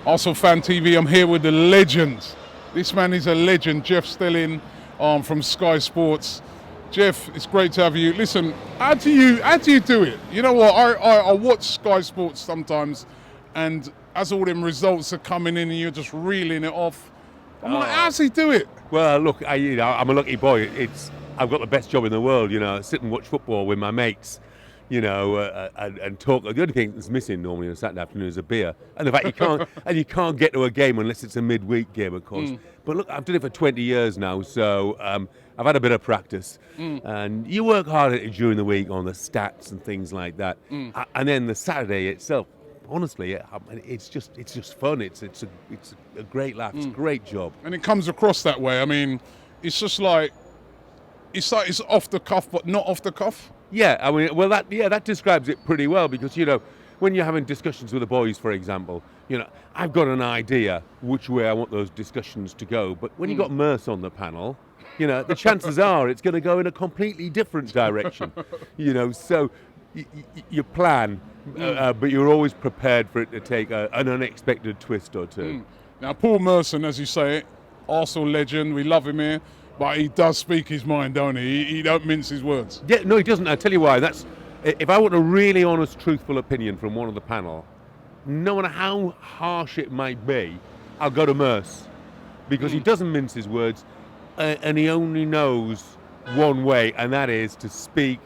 Arsenal Fan TV. I'm here with the legends. This man is a legend, Jeff Stelling, from Sky Sports. Jeff, it's great to have you. Listen, how do you do it? You know what? I watch Sky Sports sometimes, and as all them results are coming in, and you're just reeling it off. I'm like, how's he do it? Well, look, I'm a lucky boy. I've got the best job in the world. Sit and watch football with my mates. And talk. The only thing that's missing normally on a Saturday afternoon is a beer, and the fact you can't get to a game unless it's a midweek game, of course. But look, I've done it for 20 years now, so I've had a bit of practice. And you work hard at it during the week on the stats and things like that, and then the Saturday itself. Honestly, it's just fun. It's a great laugh. It's a great job, and it comes across that way. I mean, it's just like it's off the cuff, but not off the cuff. Yeah, I mean, well, that describes it pretty well, because when you're having discussions with the boys, for example, I've got an idea which way I want those discussions to go, but when you've got Merce on the panel, the chances are it's going to go in a completely different direction. So you plan, but you're always prepared for it to take an unexpected twist or two. Now, Paul Merson, as you say, Arsenal legend, we love him here. But he does speak his mind, don't he? He don't mince his words. Yeah, no, he doesn't. I'll tell you why. If I want a really honest, truthful opinion from one of the panel, no matter how harsh it might be, I'll go to Merce, because he doesn't mince his words, and he only knows one way, and that is to speak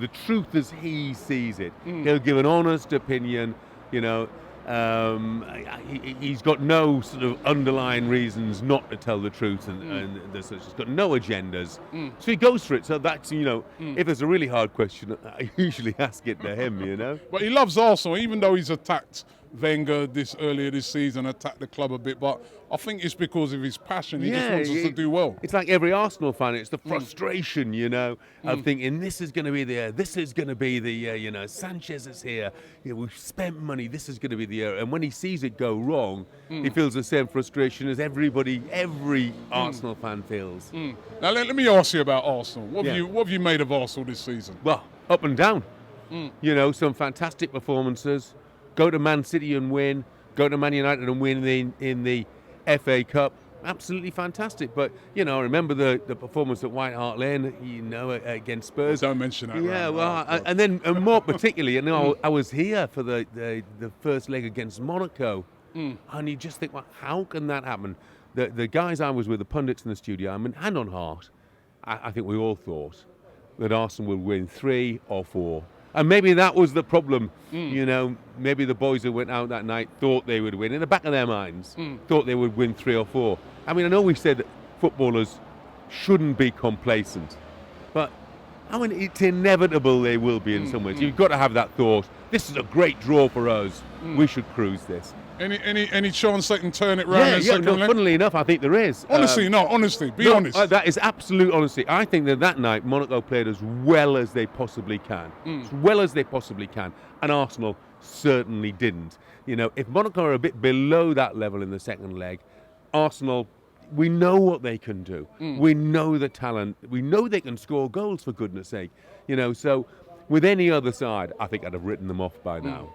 the truth as he sees it. He'll give an honest opinion, he's got no sort of underlying reasons not to tell the truth, and he's got no agendas. So he goes for it. So that's, if there's a really hard question, I usually ask it to him, But he loves Arsenal, even though he's attacked Wenger earlier this season, attacked the club a bit. But I think it's because of his passion. He just wants us to do well. It's like every Arsenal fan. It's the frustration, of thinking this is going to be the year, this is going to be the year, Sanchez is here, we've spent money, this is going to be the year. And when he sees it go wrong, he feels the same frustration as every Arsenal fan feels. Now, let me ask you about Arsenal. What have you made of Arsenal this season? Well, up and down. Some fantastic performances. Go to Man City and win. Go to Man United and win in the FA Cup. Absolutely fantastic. But, I remember the performance at White Hart Lane, against Spurs. Don't mention that. Yeah, and more particularly, I was here for the first leg against Monaco. And you just think, well, how can that happen? The guys I was with, the pundits in the studio, I mean, hand on heart, I think we all thought that Arsenal would win 3 or 4. And maybe that was the problem, maybe the boys who went out that night thought they would win. In the back of their minds, thought they would win 3 or 4. I mean, I know we said that footballers shouldn't be complacent, but I mean, it's inevitable they will be in some ways. You've got to have that thought, this is a great draw for us, we should cruise this. Any chance they can turn it round? Funnily enough, I think there is. Honestly, be honest. That is absolute honesty. I think that night Monaco played as well as they possibly can. As well as they possibly can. And Arsenal certainly didn't. If Monaco are a bit below that level in the second leg, Arsenal, we know what they can do. We know the talent. We know they can score goals, for goodness sake. So with any other side, I think I'd have written them off by now.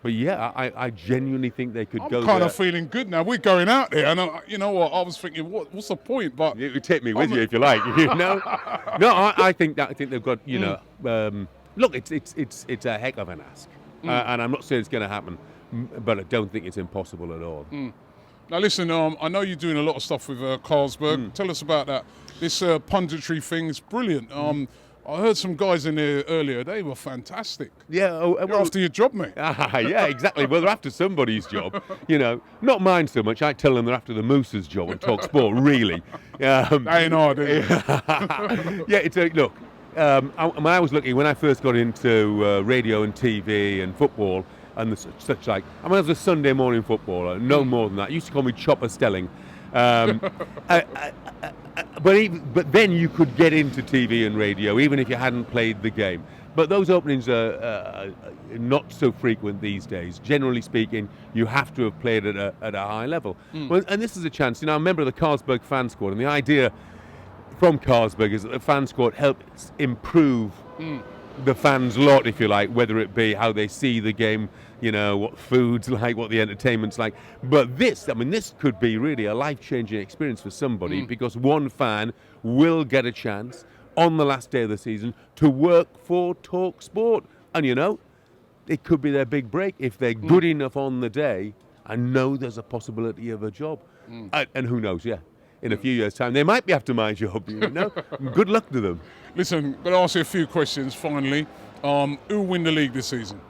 But yeah, I genuinely think they could go there. I'm kind of feeling good now. We're going out there, and you know what? I was thinking, what's the point? But you take me with you if you like. No, I think they've got. Look, it's a heck of an ask, and I'm not saying it's going to happen, but I don't think it's impossible at all. Now listen, I know you're doing a lot of stuff with Carlsberg. Tell us about that. This punditry thing is brilliant. I heard some guys in there earlier. They were fantastic. Yeah, you're after your job, mate. Yeah, exactly. Well, they're after somebody's job. Not mine so much. I tell them they're after the Moose's job and talk sport. Really, that ain't hard, is it? Yeah, it's look. I was lucky when I first got into radio and TV and football and such like. I was a Sunday morning footballer, no more than that. Used to call me Chopper Stelling. But then you could get into TV and radio even if you hadn't played the game. But those openings are not so frequent these days. Generally speaking, you have to have played at a high level. Well, and this is a chance. I'm a member of the Carlsberg fan squad, and the idea from Carlsberg is that the fan squad helps improve the fans' lot, if you like, whether it be how they see the game, what food's like, what the entertainment's like. But this could be really a life-changing experience for somebody because one fan will get a chance on the last day of the season to work for Talk Sport. And, it could be their big break if they're good enough on the day and know there's a possibility of a job. And who knows, in a few years' time, they might be after my job, Good luck to them. Listen, I'm going to ask you a few questions finally. Who will win the league this season?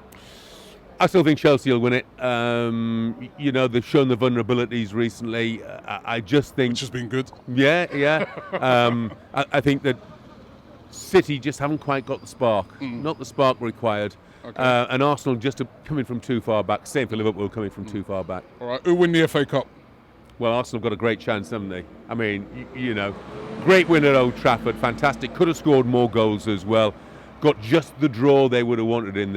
I still think Chelsea will win it. They've shown the vulnerabilities recently. I just think... Which has been good. Yeah. I think that City just haven't quite got the spark. Not the spark required. Okay. And Arsenal just coming from too far back. Same for Liverpool coming from too far back. All right, who will win the FA Cup? Well, Arsenal got a great chance, haven't they? I mean, great win at Old Trafford, fantastic. Could have scored more goals as well. Got just the draw they would have wanted in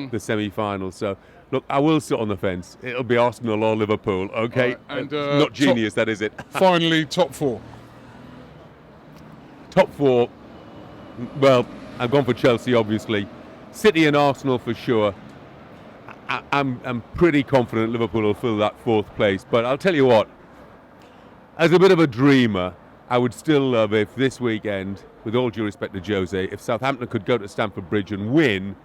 the semi-final. So, look, I will sit on the fence. It'll be Arsenal or Liverpool, okay? Right, and, not genius, that is it. Finally, top four. Top four, well, I've gone for Chelsea, obviously. City and Arsenal for sure. I'm pretty confident Liverpool will fill that fourth place. But I'll tell you what, as a bit of a dreamer, I would still love if this weekend, with all due respect to Jose, if Southampton could go to Stamford Bridge and win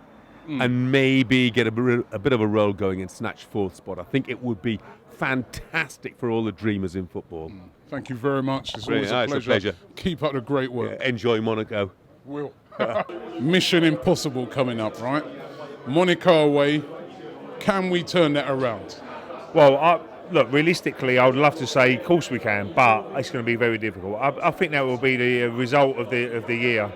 and maybe get a bit of a roll going and snatch fourth spot. I think it would be fantastic for all the dreamers in football. Thank you very much. It's always It's a pleasure. Keep up the great work. Yeah, enjoy Monaco. Will. Mission impossible coming up, right? Monaco away. Can we turn that around? Well, look, realistically, I would love to say, of course we can, but it's going to be very difficult. I think that will be the result of the year.